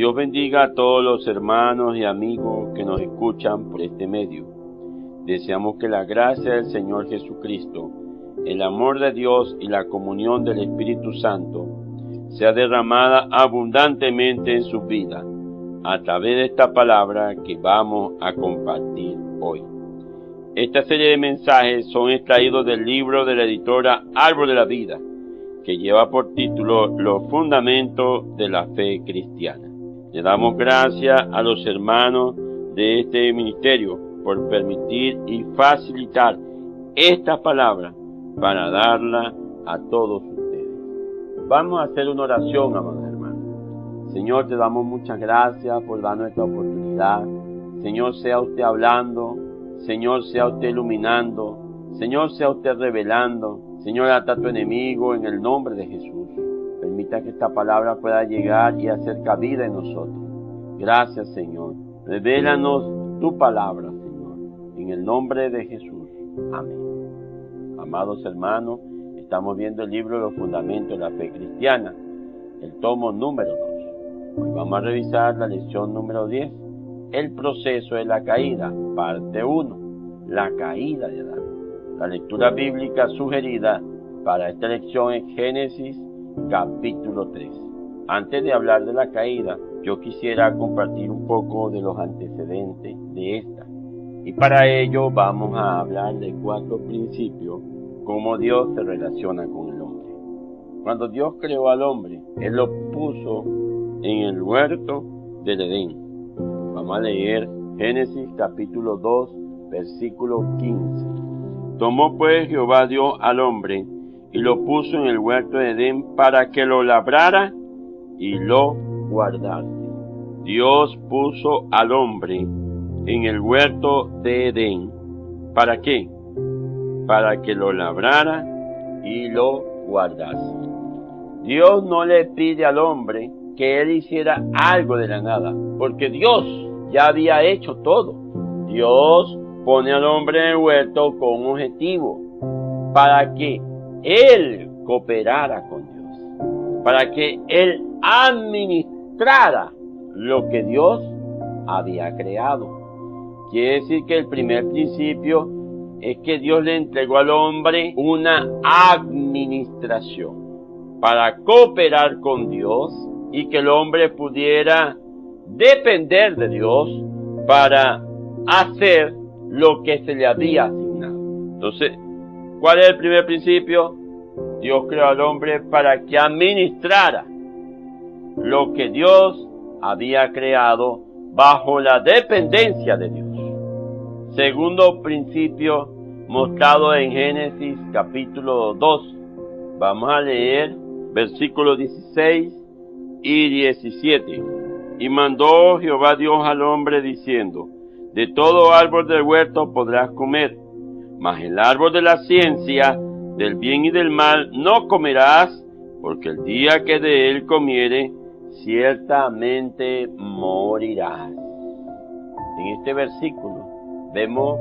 Dios bendiga a todos los hermanos y amigos que nos escuchan por este medio. Deseamos que la gracia del Señor Jesucristo, el amor de Dios y la comunión del Espíritu Santo sea derramada abundantemente en sus vidas a través de esta palabra que vamos a compartir hoy. Esta serie de mensajes son extraídos del libro de la editora Árbol de la Vida, que lleva por título Los Fundamentos de la Fe Cristiana. Le damos gracias a los hermanos de este ministerio por permitir y facilitar esta palabra para darla a todos ustedes. Vamos a hacer una oración, amados hermanos. Señor, te damos muchas gracias por darnos esta oportunidad. Señor, sea usted hablando. Señor, sea usted iluminando. Señor, sea usted revelando. Señor, ata a tu enemigo en el nombre de Jesús. Permita que esta palabra pueda llegar y hacer cabida en nosotros. Gracias, Señor. Revélanos tu palabra, Señor, en el nombre de Jesús. Amén. Amados hermanos, estamos viendo el libro de los fundamentos de la fe cristiana, el tomo número 2. Hoy vamos a revisar la lección número 10, el proceso de la caída, parte 1, la caída de Adán. La lectura bíblica sugerida para esta lección es Génesis capítulo 3. Antes de hablar de la caída, yo quisiera compartir un poco de los antecedentes de esta. Y para ello vamos a hablar de 4 principios, cómo Dios se relaciona con el hombre. Cuando Dios creó al hombre, Él lo puso en el huerto del Edén. Vamos a leer Génesis capítulo 2, versículo 15. Tomó pues Jehová Dios al hombre y lo puso en el huerto de Edén para que lo labrara y lo guardase. Dios puso al hombre en el huerto de Edén. ¿Para qué? Para que lo labrara y lo guardase. Dios no le pide al hombre que él hiciera algo de la nada, porque Dios ya había hecho todo. Dios pone al hombre en el huerto con un objetivo, para que él cooperara con Dios, para que él administrara lo que Dios había creado. Quiere decir que el primer principio es que Dios le entregó al hombre una administración para cooperar con Dios y que el hombre pudiera depender de Dios para hacer lo que se le había asignado. Entonces, ¿cuál es el primer principio? Dios creó al hombre para que administrara lo que Dios había creado bajo la dependencia de Dios. Segundo principio mostrado en Génesis capítulo 2. Vamos a leer versículos 16 y 17. Y mandó Jehová Dios al hombre diciendo: de todo árbol del huerto podrás comer, mas el árbol de la ciencia del bien y del mal no comerás, porque el día que de él comiere, ciertamente morirás. En este versículo vemos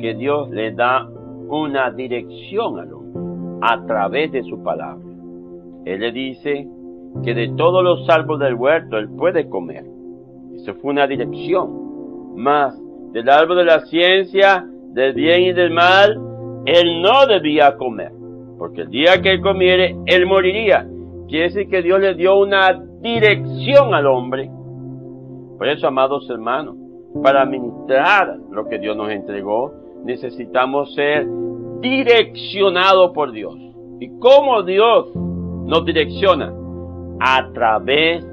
que Dios le da una dirección al hombre a través de su palabra. Él le dice que de todos los árboles del huerto él puede comer. Eso fue una dirección. Mas del árbol de la ciencia, del bien y del mal, él no debía comer, porque el día que él comiere, él moriría. Quiere decir que Dios le dio una dirección al hombre. Por eso, amados hermanos, para administrar lo que Dios nos entregó, necesitamos ser direccionados por Dios. ¿Y cómo Dios nos direcciona? A través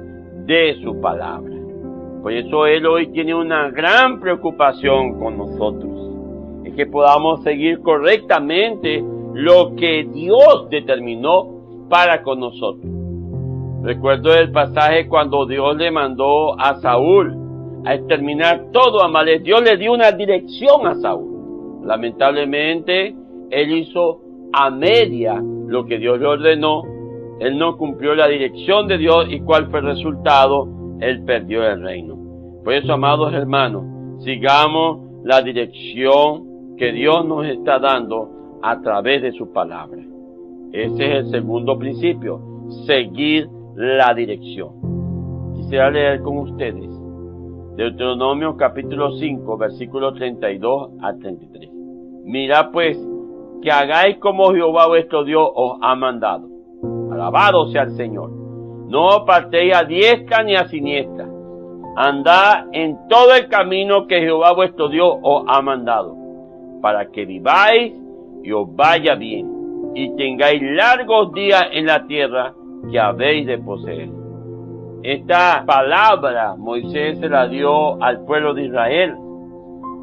de su palabra. Por eso Él hoy tiene una gran preocupación con nosotros. Es que podamos seguir correctamente lo que Dios determinó para con nosotros. Recuerdo el pasaje cuando Dios le mandó a Saúl a exterminar todo Amalek. Dios le dio una dirección a Saúl. Lamentablemente, él hizo a media lo que Dios le ordenó. Él no cumplió la dirección de Dios. ¿Y cuál fue el resultado? Él perdió el reino. Por eso, amados hermanos, sigamos la dirección que Dios nos está dando a través de su palabra. Ese es el segundo principio, seguir la dirección. Quisiera leer con ustedes Deuteronomio capítulo 5, versículos 32 al 33. Mirad pues, que hagáis como Jehová vuestro Dios os ha mandado. Alabado sea el Señor. No apartéis a diestra ni a siniestra. Andad en todo el camino que Jehová vuestro Dios os ha mandado, para que viváis y os vaya bien, y tengáis largos días en la tierra que habéis de poseer. Esta palabra Moisés se la dio al pueblo de Israel,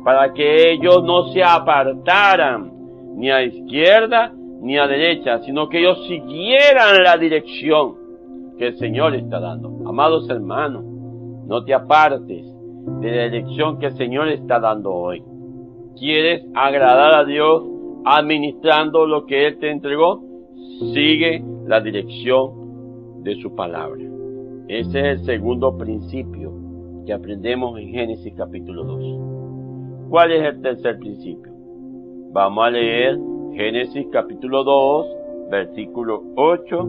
para que ellos no se apartaran ni a izquierda ni a derecha, sino que ellos siguieran la dirección que el Señor está dando. Amados hermanos, no te apartes de la dirección que el Señor está dando hoy. ¿Quieres agradar a Dios administrando lo que Él te entregó? Sigue la dirección de su palabra. Ese es el segundo principio que aprendemos en Génesis capítulo 2. ¿Cuál es el tercer principio? Vamos a leer Génesis capítulo 2, versículos 8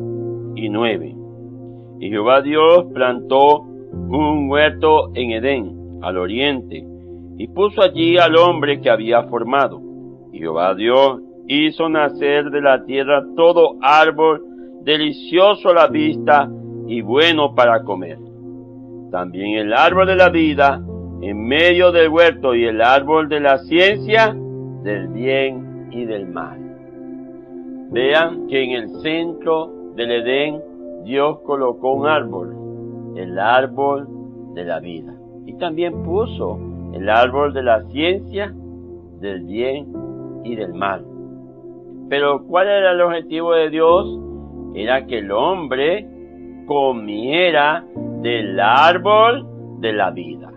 y 9. Y Jehová Dios plantó un huerto en Edén, al oriente, y puso allí al hombre que había formado. Y Jehová Dios hizo nacer de la tierra todo árbol delicioso a la vista y bueno para comer. También el árbol de la vida en medio del huerto y el árbol de la ciencia del bien y del mal. Vean que en el centro del Edén Dios colocó un árbol, el árbol de la vida. Y también puso el árbol de la ciencia del bien y del mal. Pero ¿cuál era el objetivo de Dios? Era que el hombre comiera del árbol de la vida.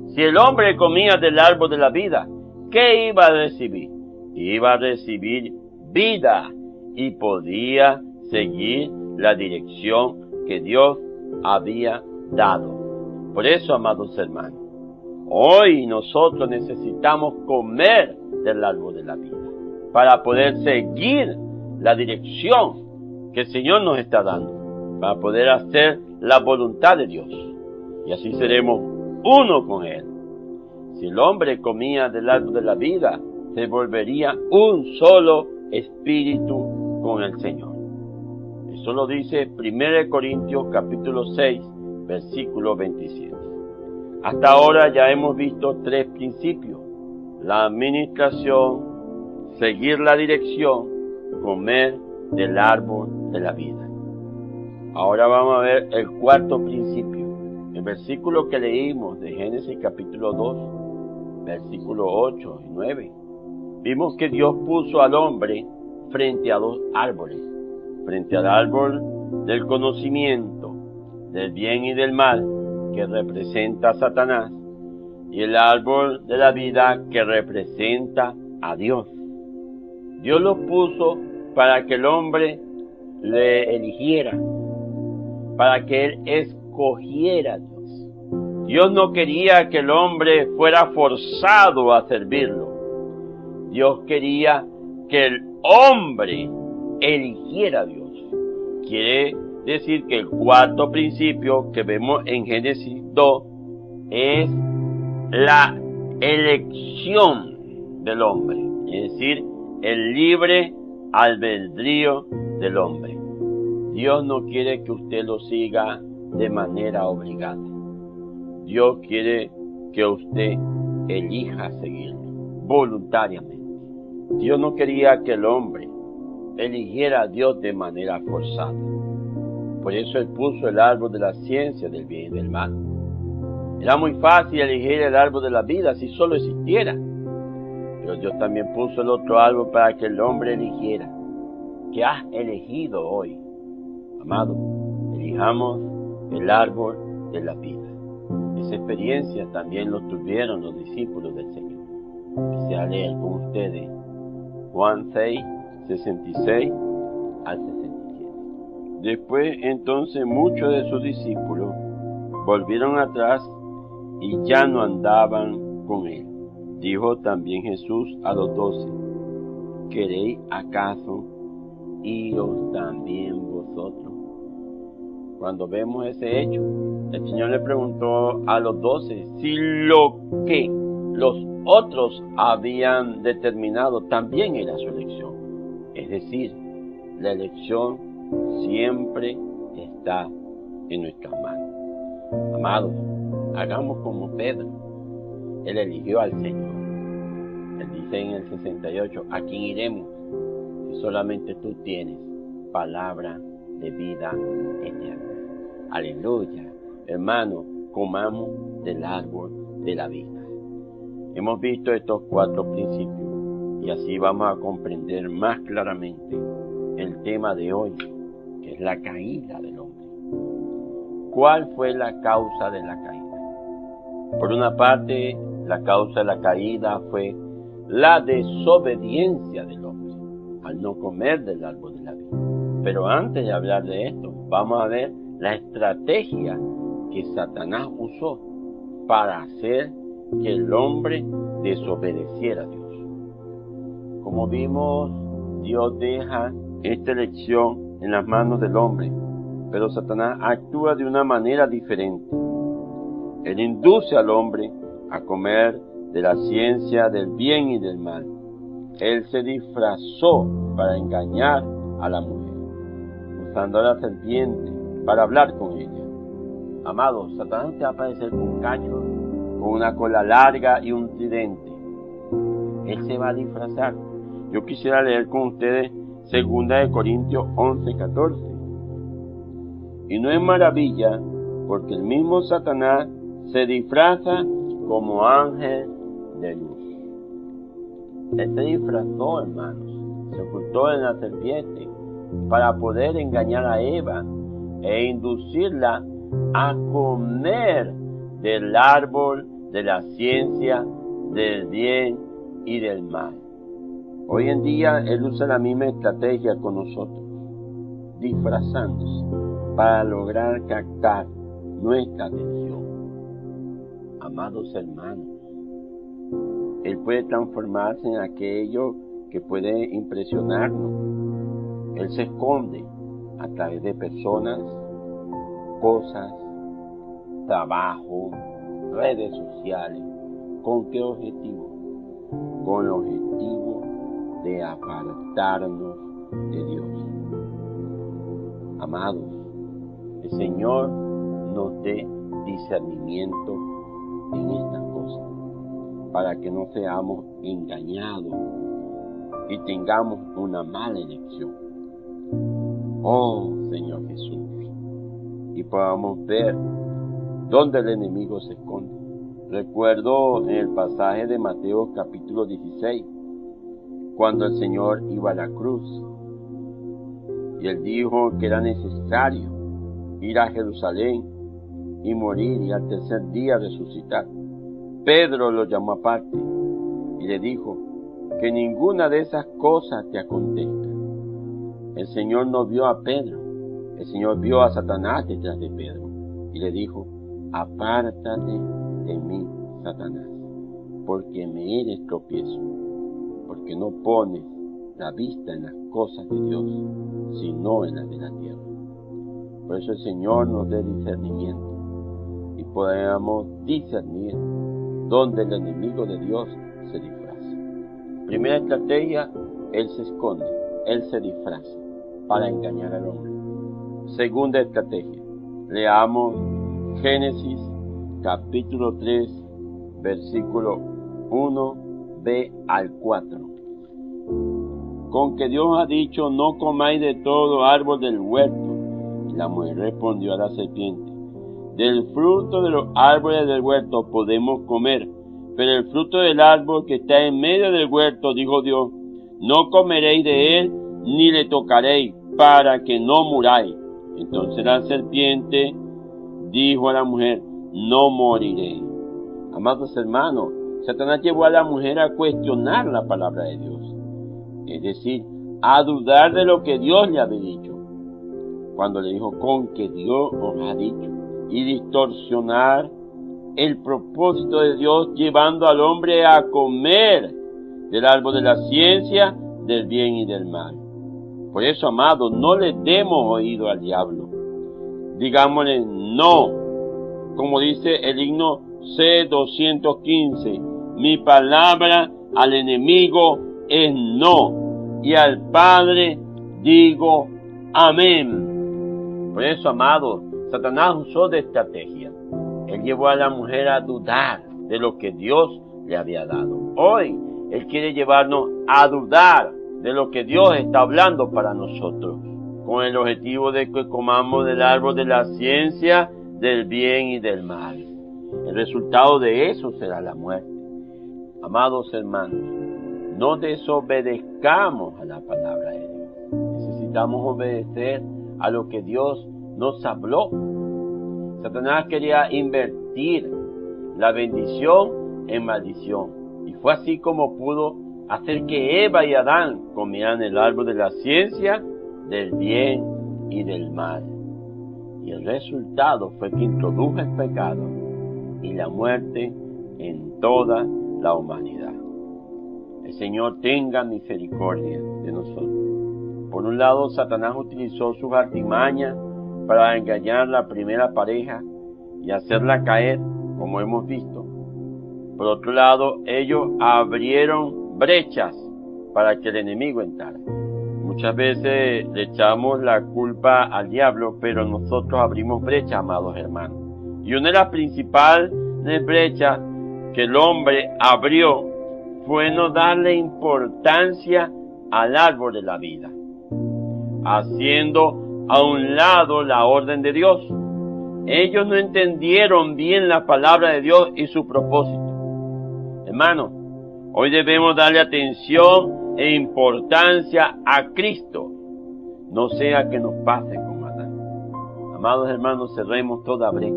Si el hombre comía del árbol de la vida, ¿qué iba a recibir? Iba a recibir vida y podía seguir la dirección que Dios había dado. Por eso, amados hermanos, hoy nosotros necesitamos comer del árbol de la vida para poder seguir la dirección que el Señor nos está dando, para poder hacer la voluntad de Dios, y así seremos uno con Él. Si el hombre comía del árbol de la vida, se volvería un solo espíritu con el Señor. Eso lo dice 1 Corintios capítulo 6, versículo 27. Hasta ahora ya hemos visto tres principios: la administración, seguir la dirección, comer del árbol de la vida. Ahora vamos a ver el cuarto principio. El versículo que leímos de Génesis capítulo 2, versículos 8 y 9. Vimos que Dios puso al hombre frente a dos árboles. Frente al árbol del conocimiento, del bien y del mal, que representa a Satanás, y el árbol de la vida, que representa a Dios. Dios los puso para que el hombre le eligiera, para que él escogiera a Dios. Dios no quería que el hombre fuera forzado a servirlo. Dios quería que el hombre eligiera a Dios. Quiere decir que el cuarto principio que vemos en Génesis 2 es la elección del hombre, es decir, el libre albedrío del hombre. Dios no quiere que usted lo siga de manera obligada. Dios quiere que usted elija seguirlo voluntariamente. Dios no quería que el hombre eligiera a Dios de manera forzada. Por eso Él puso el árbol de la ciencia del bien y del mal. Era muy fácil elegir el árbol de la vida si solo existiera. Pero Dios también puso el otro árbol para que el hombre eligiera. ¿Qué has elegido hoy? Amado, elijamos el árbol de la vida. Esa experiencia también lo tuvieron los discípulos del Señor. Quisiera leer con ustedes Juan 6, 66 al 67. Después entonces muchos de sus discípulos volvieron atrás y ya no andaban con él. Dijo también Jesús a los 12: ¿queréis acaso iros también vosotros? Cuando vemos ese hecho, El Señor le preguntó a los 12 si lo que los otros habían determinado también era su elección. Es decir, la elección siempre está en nuestras manos. Amados, hagamos como Pedro. Él eligió al Señor. Él dice en el 68, ¿a quién iremos? Si solamente tú tienes palabra de vida eterna. Aleluya. Hermano, comamos del árbol de la vida. Hemos visto estos 4 principios y así vamos a comprender más claramente el tema de hoy, que es la caída del hombre. ¿Cuál fue la causa de la caída? Por una parte, la causa de la caída fue la desobediencia del hombre al no comer del árbol de la vida. Pero antes de hablar de esto, vamos a ver la estrategia que Satanás usó para hacer que el hombre desobedeciera a Dios. Como vimos, Dios deja esta elección en las manos del hombre, pero Satanás actúa de una manera diferente. Él induce al hombre a comer de la ciencia del bien y del mal. Él se disfrazó para engañar a la mujer, usando a la serpiente para hablar con ella. Amados, Satanás te va a aparecer con cachos, con una cola larga y un tridente. Él se va a disfrazar. Yo quisiera leer con ustedes 2 Corintios 11:14. Y no es maravilla, porque el mismo Satanás se disfraza como ángel de luz. Él se disfrazó, hermanos, se ocultó en la serpiente para poder engañar a Eva e inducirla a comer del árbol de la ciencia del bien y del mal. Hoy en día él usa la misma estrategia con nosotros, disfrazándose para lograr captar nuestra atención. Amados hermanos, él puede transformarse en aquello que puede impresionarnos. Él se esconde a través de personas, cosas, trabajo, redes sociales. ¿Con qué objetivo? Con el objetivo de apartarnos de Dios. Amados, el Señor nos dé discernimiento en estas cosas, para que no seamos engañados y tengamos una mala elección. Oh Señor Jesús, y podamos ver dónde el enemigo se esconde. Recuerdo en el pasaje de Mateo capítulo 16, cuando el Señor iba a la cruz, y Él dijo que era necesario ir a Jerusalén y morir y al tercer día resucitar. Pedro lo llamó aparte y le dijo que ninguna de esas cosas te acontezca. El Señor no vio a Pedro, el Señor vio a Satanás detrás de Pedro y le dijo: apártate de mí, Satanás, porque me eres tropiezo, porque no pones la vista en las cosas de Dios, sino en las de la tierra. Por eso el Señor nos dé discernimiento y podamos discernir dónde el enemigo de Dios se disfraza. Primera estrategia, él se esconde, él se disfraza para engañar al hombre. Segunda estrategia, leamos Génesis capítulo 3, versículo 1b al 4. Con que Dios ha dicho: no comáis de todo árbol del huerto. Y la mujer respondió a la serpiente: del fruto de los árboles del huerto podemos comer, pero el fruto del árbol que está en medio del huerto, dijo Dios, no comeréis de él, ni le tocaréis, para que no muráis. Entonces la serpiente dijo a la mujer: no moriréis. Amados hermanos, Satanás llevó a la mujer a cuestionar la palabra de Dios, es decir, a dudar de lo que Dios le había dicho, cuando le dijo: con que Dios os ha dicho, y distorsionar el propósito de Dios, llevando al hombre a comer del árbol de la ciencia, del bien y del mal. Por eso, amados, no le demos oído al diablo. Digámosle no como dice el himno C215, mi palabra al enemigo es no, y al Padre digo amén. Por eso, amados, Satanás usó de estrategia. Él llevó a la mujer a dudar de lo que Dios le había dado. Hoy, Él quiere llevarnos a dudar de lo que Dios está hablando para nosotros, con el objetivo de que comamos del árbol de la ciencia, del bien y del mal. El resultado de eso será la muerte. Amados hermanos, no desobedezcamos a la palabra de Dios. Necesitamos obedecer a lo que Dios nos habló. Satanás quería invertir la bendición en maldición. Y fue así como pudo hacer que Eva y Adán comieran el árbol de la ciencia, del bien y del mal. Y el resultado fue que introdujo el pecado y la muerte en toda la humanidad. El Señor tenga misericordia de nosotros. Por un lado, Satanás utilizó sus artimañas para engañar a la primera pareja y hacerla caer, como hemos visto. Por otro lado, ellos abrieron brechas para que el enemigo entrara. Muchas veces le echamos la culpa al diablo, pero nosotros abrimos brechas, amados hermanos. Y una de las principales brechas que el hombre abrió fue no darle importancia al árbol de la vida, haciendo a un lado la orden de Dios. Ellos no entendieron bien la palabra de Dios y su propósito. Hermanos, hoy debemos darle atención e importancia a Cristo, no sea que nos pase como Adán. Amados hermanos, cerremos toda brecha.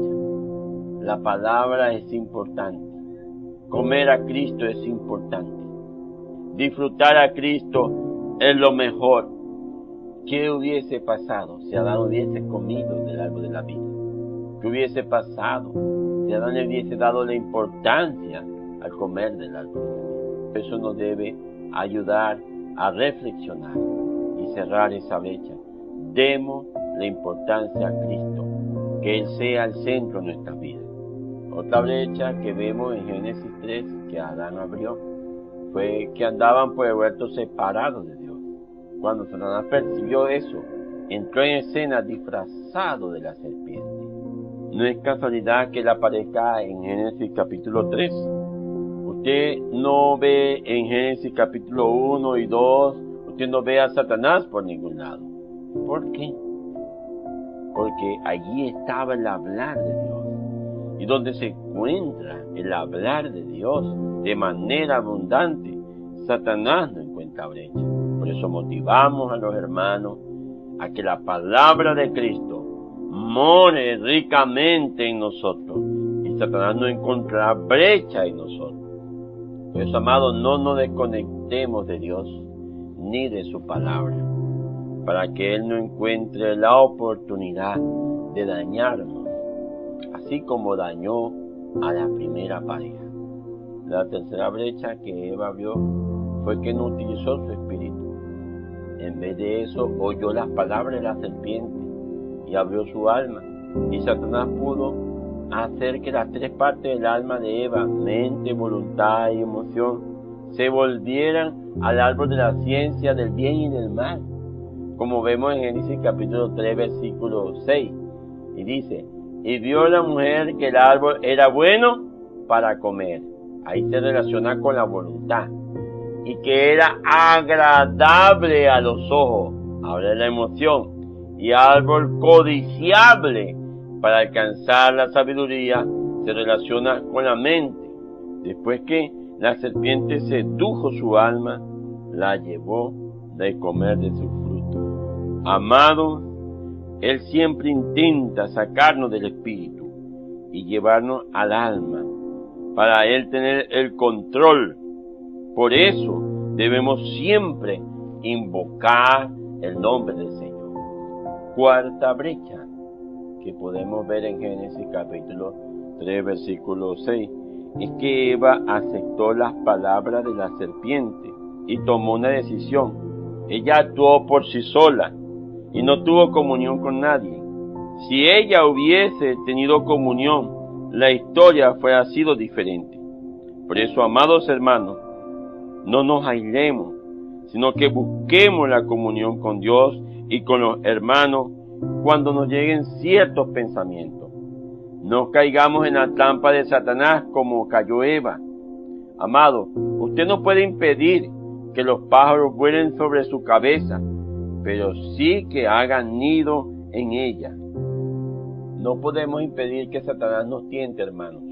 La palabra es importante. Comer a Cristo es importante. Disfrutar a Cristo es lo mejor. ¿Qué hubiese pasado si Adán hubiese comido del árbol de la vida? ¿Qué hubiese pasado si Adán le hubiese dado la importancia al comer del árbol de la vida? Eso nos debe ayudar a reflexionar y cerrar esa brecha. Demos la importancia a Cristo, que Él sea el centro de nuestra vida. Otra brecha que vemos en Génesis 3 que Adán abrió fue que andaban por el huerto separados de Dios. Cuando Satanás percibió eso, entró en escena disfrazado de la serpiente. No es casualidad que él aparezca en Génesis capítulo 3. Usted no ve en Génesis capítulo 1 y 2, usted no ve a Satanás por ningún lado. ¿Por qué? Porque allí estaba el hablar de Dios. Y donde se encuentra el hablar de Dios de manera abundante, Satanás no encuentra brecha. Por eso motivamos a los hermanos a que la palabra de Cristo more ricamente en nosotros y Satanás no encontrará brecha en nosotros. Por eso, amados, no nos desconectemos de Dios ni de su palabra, para que Él no encuentre la oportunidad de dañarnos, así como dañó a la primera pareja. La tercera brecha que Eva abrió fue que no utilizó su espíritu. En vez de eso, oyó las palabras de la serpiente y abrió su alma. Y Satanás pudo hacer que las tres partes del alma de Eva, mente, voluntad y emoción, se volvieran al árbol de la ciencia del bien y del mal, como vemos en Génesis capítulo 3, versículo 6. Y dice, y vio la mujer que el árbol era bueno para comer. Ahí se relaciona con la voluntad. Y que era agradable a los ojos. Habla de la emoción. Y árbol codiciable para alcanzar la sabiduría, se relaciona con la mente. Después que la serpiente sedujo su alma, la llevó de comer de su fruto. Amados, Él siempre intenta sacarnos del espíritu y llevarnos al alma, para Él tener el control. Por eso debemos siempre invocar el nombre del Señor. Cuarta brecha que podemos ver en Génesis capítulo 3, versículo 6, es que Eva aceptó las palabras de la serpiente y tomó una decisión. Ella actuó por sí sola y no tuvo comunión con nadie. Si ella hubiese tenido comunión la historia fuera sido diferente. Por eso, amados hermanos, no nos aislemos, sino que busquemos la comunión con Dios y con los hermanos cuando nos lleguen ciertos pensamientos. No caigamos en la trampa de Satanás como cayó Eva. Amado, usted no puede impedir que los pájaros vuelen sobre su cabeza, pero sí que hagan nido en ella. No podemos impedir que Satanás nos tiente, hermanos,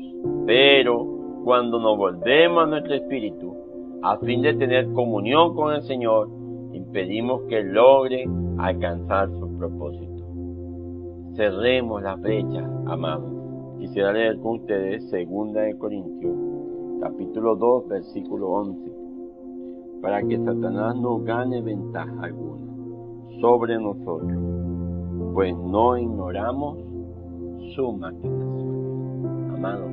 pero cuando nos volvemos a nuestro espíritu, a fin de tener comunión con el Señor, impedimos que logre alcanzar su propósito. Cerremos la brecha, amados. Quisiera leer con ustedes 2 Corintios, capítulo 2, versículo 11, para que Satanás no gane ventaja alguna sobre nosotros, pues no ignoramos su maquinación. Amados,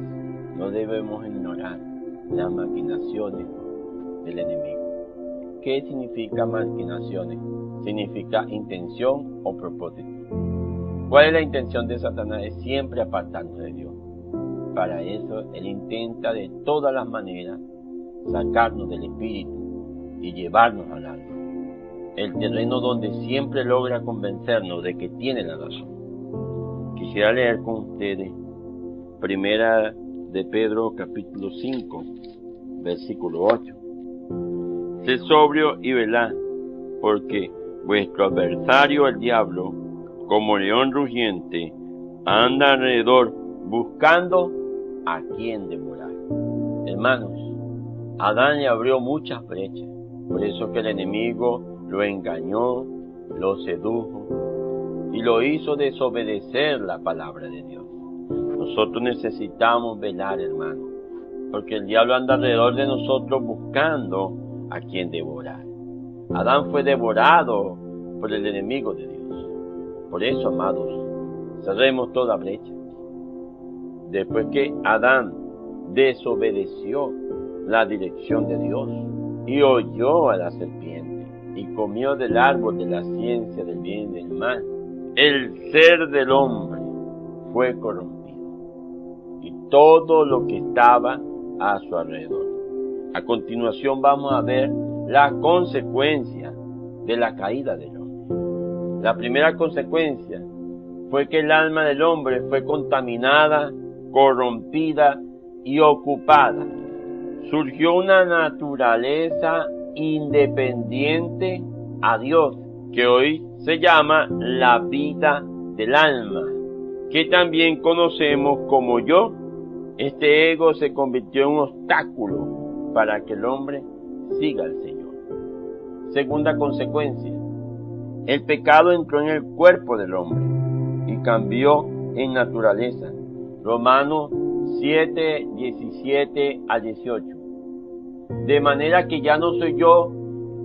no debemos ignorar las maquinaciones del enemigo. ¿Qué significa maquinaciones? Significa intención o propósito. ¿Cuál es la intención de Satanás? Es siempre apartarnos de Dios. Para eso, él intenta de todas las maneras sacarnos del espíritu y llevarnos al alma. El terreno donde siempre logra convencernos de que tiene la razón. Quisiera leer con ustedes 1 de Pedro, capítulo 5, versículo 8. Sed sobrio y velad, porque vuestro adversario el diablo, como león rugiente, anda alrededor buscando a quien devorar. Hermanos, Adán le abrió muchas brechas, por eso que el enemigo lo engañó, lo sedujo y lo hizo desobedecer la palabra de Dios. Nosotros necesitamos velar, hermanos, porque el diablo anda alrededor de nosotros buscando a quien devorar. Adán fue devorado por el enemigo de Dios. Por eso, amados, cerremos toda brecha. Después que Adán desobedeció la dirección de Dios y oyó a la serpiente y comió del árbol de la ciencia del bien y del mal, el ser del hombre fue corrompido y todo lo que estaba a su alrededor. A continuación vamos a ver la consecuencia de la caída del hombre. La primera consecuencia fue que el alma del hombre fue contaminada, corrompida y ocupada. Surgió una naturaleza independiente a Dios, que hoy se llama la vida del alma, que también conocemos como yo. Este ego se convirtió en un obstáculo para que el hombre siga al Señor. Segunda consecuencia, el pecado entró en el cuerpo del hombre y cambió en naturaleza. Romanos 7, 17 a 18. De manera que ya no soy yo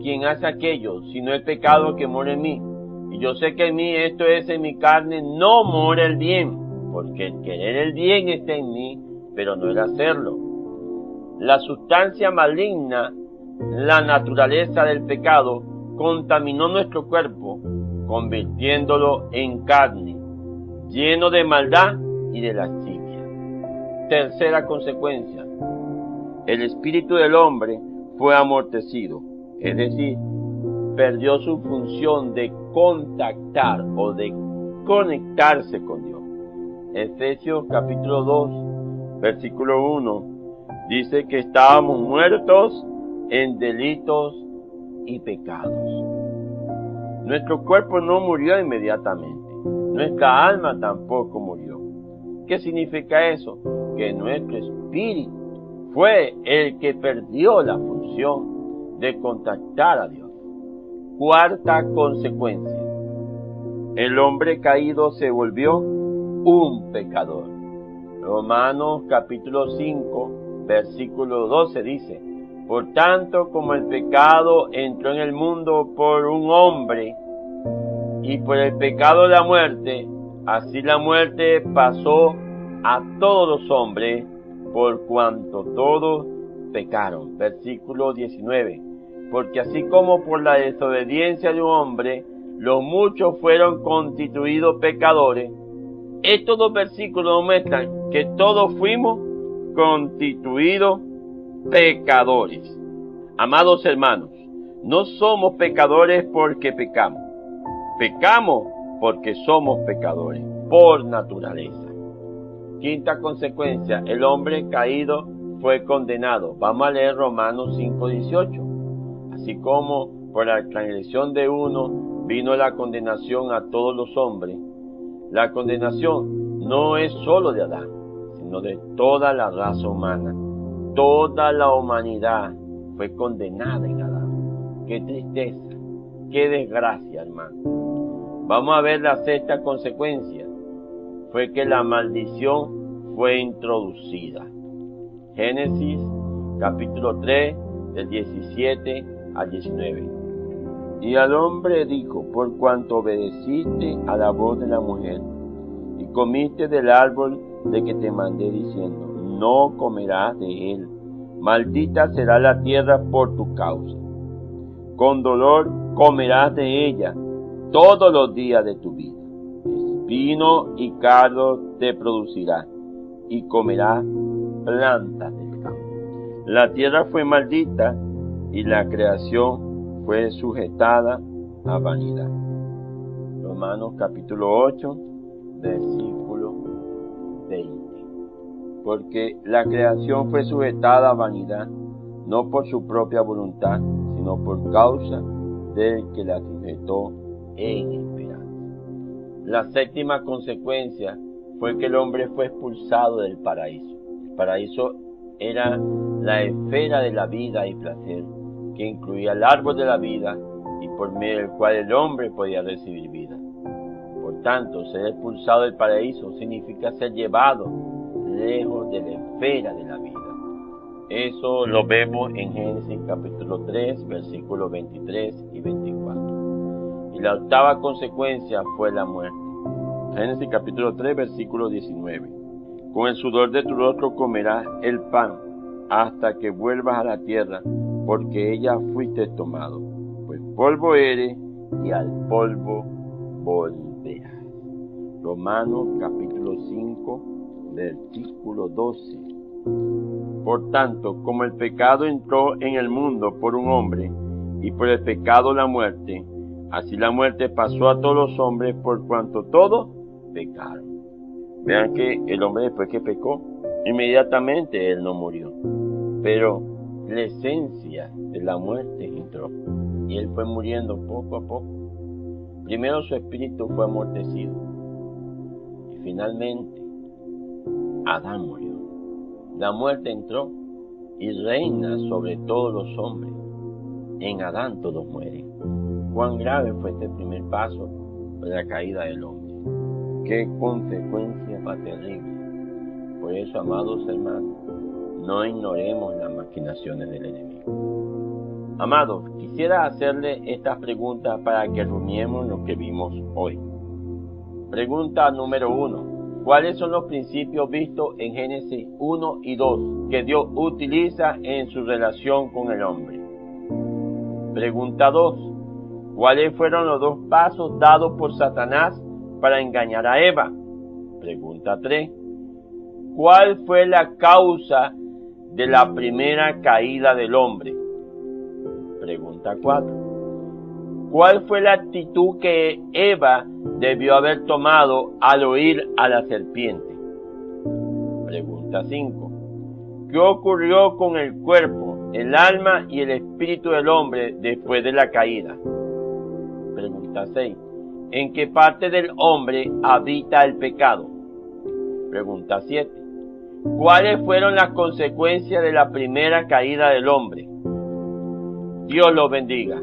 quien hace aquello, sino el pecado que mora en mí. Y yo sé que en mí, esto es en mi carne, no mora el bien, porque el querer el bien está en mí, pero no el hacerlo. La sustancia maligna, la naturaleza del pecado, contaminó nuestro cuerpo, convirtiéndolo en carne, lleno de maldad y de lascivia. Tercera consecuencia, el espíritu del hombre fue amortecido, es decir, perdió su función de contactar o de conectarse con Dios. Efesios capítulo 2, versículo 1, dice que estábamos muertos en delitos y pecados. Nuestro cuerpo no murió inmediatamente, nuestra alma tampoco murió. ¿Qué significa eso? Que nuestro espíritu fue el que perdió la función de contactar a Dios. Cuarta consecuencia, el hombre caído se volvió un pecador. Romanos capítulo 5, versículo 12 dice: por tanto, como el pecado entró en el mundo por un hombre, y por el pecado la muerte, así la muerte pasó a todos los hombres, por cuanto todos pecaron. Versículo 19. Porque así como por la desobediencia de un hombre, los muchos fueron constituidos pecadores, Estos dos versículos muestran que todos fuimos constituidos pecadores. Amados hermanos, no somos pecadores porque pecamos. Pecamos porque somos pecadores, por naturaleza. Quinta consecuencia, el hombre caído fue condenado. Vamos a leer Romanos 5:18. Así como por la transgresión de uno vino la condenación a todos los hombres. La condenación no es solo de Adán, sino de toda la raza humana. Toda la humanidad fue condenada en Adán. Qué tristeza, qué desgracia, hermano. Vamos a ver la sexta consecuencia. Fue que la maldición fue introducida. Génesis capítulo 3, del 17 al 19. Y al hombre dijo: por cuanto obedeciste a la voz de la mujer, y comiste del árbol de que te mandé diciendo: no comerás de él, maldita será la tierra por tu causa. Con dolor comerás de ella todos los días de tu vida. Espino y cardo te producirá, y comerás plantas del campo. La tierra fue maldita, y la creación fue sujetada a vanidad. Romanos capítulo 8, versículo 20. Porque la creación fue sujetada a vanidad, no por su propia voluntad, sino por causa del que la sujetó en esperanza. La séptima consecuencia fue que el hombre fue expulsado del paraíso. El paraíso era la esfera de la vida y placer, que incluía el árbol de la vida y por medio del cual el hombre podía recibir vida. Por tanto, ser expulsado del paraíso significa ser llevado lejos de la esfera de la vida. Eso lo vemos en Génesis capítulo 3, versículos 23 y 24. Y la octava consecuencia fue la muerte. Génesis capítulo 3, versículo 19. Con el sudor de tu rostro comerás el pan hasta que vuelvas a la tierra, porque ella fuiste tomado, pues polvo eres y al polvo volverás. Romanos capítulo 5, versículo 12. Por tanto, como el pecado entró en el mundo por un hombre, y por el pecado la muerte, así la muerte pasó a todos los hombres por cuanto todos pecaron. Vean que el hombre, después que pecó, inmediatamente él no murió, pero la esencia de la muerte entró y él fue muriendo poco a poco. Primero su espíritu fue amortecido y finalmente Adán murió. La muerte entró y reina sobre todos los hombres. En Adán todos mueren. Cuán grave fue este primer paso de la caída del hombre. Qué consecuencia más terrible. Por eso, amados hermanos, no ignoremos las maquinaciones del enemigo. Amados, quisiera hacerle estas preguntas para que rumiemos lo que vimos hoy. Pregunta número 1. ¿Cuáles son los principios vistos en Génesis 1 y 2 que Dios utiliza en su relación con el hombre? Pregunta 2. ¿Cuáles fueron los dos pasos dados por Satanás para engañar a Eva? Pregunta 3. ¿Cuál fue la causa de la primera caída del hombre? Pregunta 4. ¿Cuál fue la actitud que Eva debió haber tomado al oír a la serpiente? Pregunta 5. ¿Qué ocurrió con el cuerpo, el alma y el espíritu del hombre después de la caída? Pregunta 6. ¿En qué parte del hombre habita el pecado? Pregunta 7. ¿Cuáles fueron las consecuencias de la primera caída del hombre? Dios los bendiga.